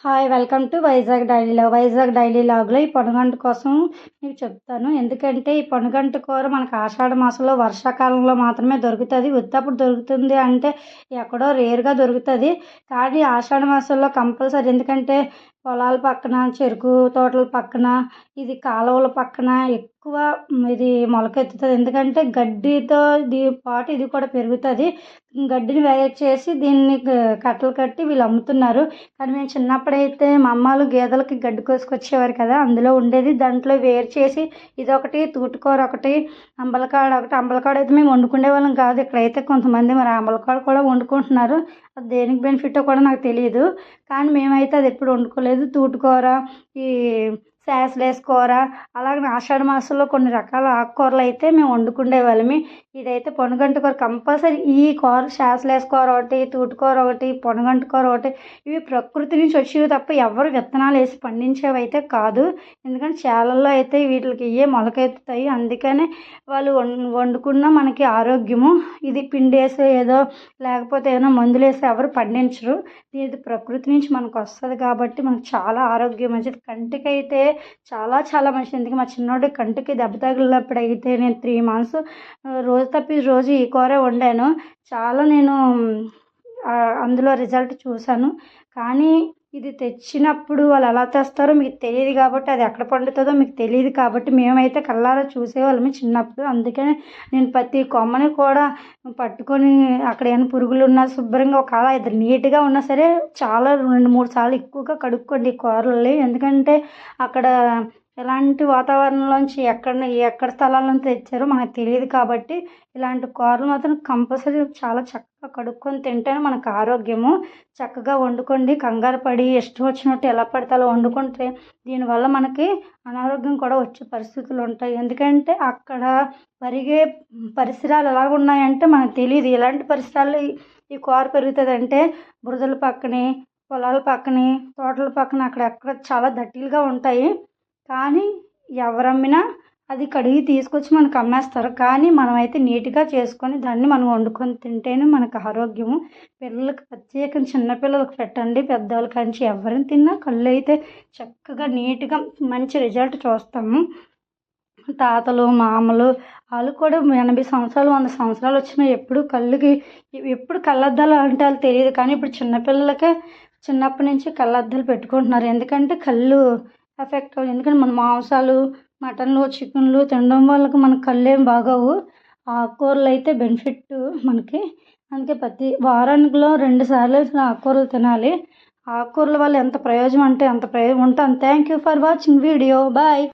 Hi welcome to Vizag daily log. Vizag daily లాగ్లో ఈ పొనగంట కోసం మీకు చెప్తాను. ఎందుకంటే ఈ పొనగంట కూర మనకు ఆషాఢ మాసంలో వర్షాకాలంలో మాత్రమే దొరుకుతుంది. ఉత్తప్పుడు దొరుకుతుంది అంటే ఎక్కడో రేర్గా దొరుకుతుంది. కానీ ఆషాఢ మాసంలో కంపల్సరీ, ఎందుకంటే పొలాల పక్కన, చెరుకు తోటల పక్కన, ఇది కాలువల పక్కన ఎక్కువ ఇది మొలకెత్తుతుంది. ఎందుకంటే గడ్డితో పాటు ఇది కూడా పెరుగుతుంది. గడ్డిని వేరు చేసి దీన్ని కట్టలు కట్టి వీళ్ళు అమ్ముతున్నారు. కానీ మేము చిన్నప్పుడైతే మా అమ్మాలు గేదెలకి గడ్డి కోసుకొచ్చేవారు కదా, అందులో ఉండేది. దాంట్లో వేరు చేసి ఇదొకటి, తూటుకూర ఒకటి, అంబలకాడ ఒకటి. అంబలకాడ అయితే మేము వండుకునే వాళ్ళం కాదు. ఇక్కడైతే కొంతమంది మరి అంబలకాడ కూడా వండుకుంటున్నారు. అది దేనికి బెనిఫిట్టో కూడా నాకు తెలియదు. కానీ మేమైతే అది ఎప్పుడు వండుకోలేదు. తూటుకూర, ఈ శాసలేసి కూర, అలాగే ఆషాఢ మాసంలో కొన్ని రకాల ఆకుకూరలు అయితే మేము వండుకునే వాళ్ళమి. ఇదైతే పొనగంట కూర కంపల్సరీ. ఈ కూర శాసలేసి కూర ఒకటి, తూటుకూర ఒకటి, పొనగంట కూర ఒకటి, ఇవి ప్రకృతి నుంచి వచ్చేవి తప్ప ఎవరు విత్తనాలు వేసి పండించేవి అయితే కాదు. ఎందుకంటే చేలల్లో అయితే వీటికి ఇవే మొలకెత్తుతాయి. అందుకనే వాళ్ళు వండుకున్న మనకి ఆరోగ్యము. ఇది పిండి వేసి ఏదో లేకపోతే ఏదైనా మందులు వేసి ఎవరు పండించరు. ఇది ప్రకృతి నుంచి మనకు వస్తుంది కాబట్టి మనకు చాలా ఆరోగ్యం మంచిది. కంటికి అయితే చాలా చాలా మంచిది. ఎందుకంటే మా చిన్నోడి కంటికి దెబ్బ తగిలినప్పుడు అయితే నేను 3 months రోజు తప్పి రోజు ఈ కూర వండాను. చాలా నేను అందులో రిజల్ట్ చూశాను. కానీ ఇది తెచ్చినప్పుడు వాళ్ళు ఎలా తెస్తారో మీకు తెలియదు కాబట్టి, అది ఎక్కడ పండుతుందో మీకు తెలియదు కాబట్టి, మేమైతే కళ్ళారా చూసేవాళ్ళము చిన్నప్పుడు. అందుకనే నేను ప్రతి కొమ్మని కూడా పట్టుకొని అక్కడ ఏమైనా పురుగులు ఉన్నా శుభ్రంగా, ఒకవేళ ఇది నీట్గా ఉన్నా సరే చాలా 2-3 సార్లు ఎక్కువగా కడుక్కోండి ఈ కూరలని. ఎందుకంటే అక్కడ ఎలాంటి వాతావరణంలోంచి ఎక్కడ స్థలాల నుంచి తెచ్చారో మనకు తెలియదు కాబట్టి, ఇలాంటి కూరలు మాత్రం కంపల్సరీ చాలా చక్కగా కడుక్కొని తింటేనే మనకు ఆరోగ్యము. చక్కగా వండుకోండి. కంగారు పడి ఇష్టం వచ్చినట్టు ఎలా పడితే అలా వండుకుంటే దీనివల్ల మనకి అనారోగ్యం కూడా వచ్చే పరిస్థితులు ఉంటాయి. ఎందుకంటే అక్కడ పెరిగే పరిసరాలు ఎలాగ ఉన్నాయంటే మనకు తెలియదు. ఎలాంటి పరిసరాలు ఈ కూర పెరుగుతుంది అంటే బురదల పక్కనే, పొలాల పక్కనే, తోటల పక్కన అక్కడక్కడ చాలా దట్టిలుగా ఉంటాయి. కానీ ఎవరమ్మినా అది కడిగి తీసుకొచ్చి మనకు అమ్మేస్తారు. కానీ మనమైతే నీట్గా చేసుకొని దాన్ని మనం వండుకొని తింటేనే మనకు ఆరోగ్యము. పిల్లలకి ప్రత్యేకంగా చిన్నపిల్లలకు పెట్టండి. పెద్దవాళ్ళ కంచి ఎవరిని తిన్నా కళ్ళు అయితే చక్కగా నీట్గా మంచి రిజల్ట్ చూస్తాము. తాతలు, మామలు వాళ్ళు కూడా 80 సంవత్సరాలు, 100 సంవత్సరాలు వచ్చినా ఎప్పుడు కళ్ళద్దాలు అంటే వాళ్ళు తెలియదు. కానీ ఇప్పుడు చిన్నపిల్లలకే చిన్నప్పటి నుంచి కళ్ళద్దాలు పెట్టుకుంటున్నారు. ఎందుకంటే కళ్ళు ఎఫెక్ట్ అవ్వదు. ఎందుకంటే మన మాంసాలు, మటన్లు, చికెన్లు తినడం వల్ల మన కళ్ళు ఏం బాగోవు. ఆకుకూరలు అయితే బెనిఫిట్ మనకి. అందుకే ప్రతి వారానికిలో 2 సార్లు ఆకుకూరలు తినాలి. ఆకుకూరల వల్ల ఎంత ప్రయోజనం అంటే అంత ప్రయోజనం ఉంటాం. Thank you for watching video. Bye.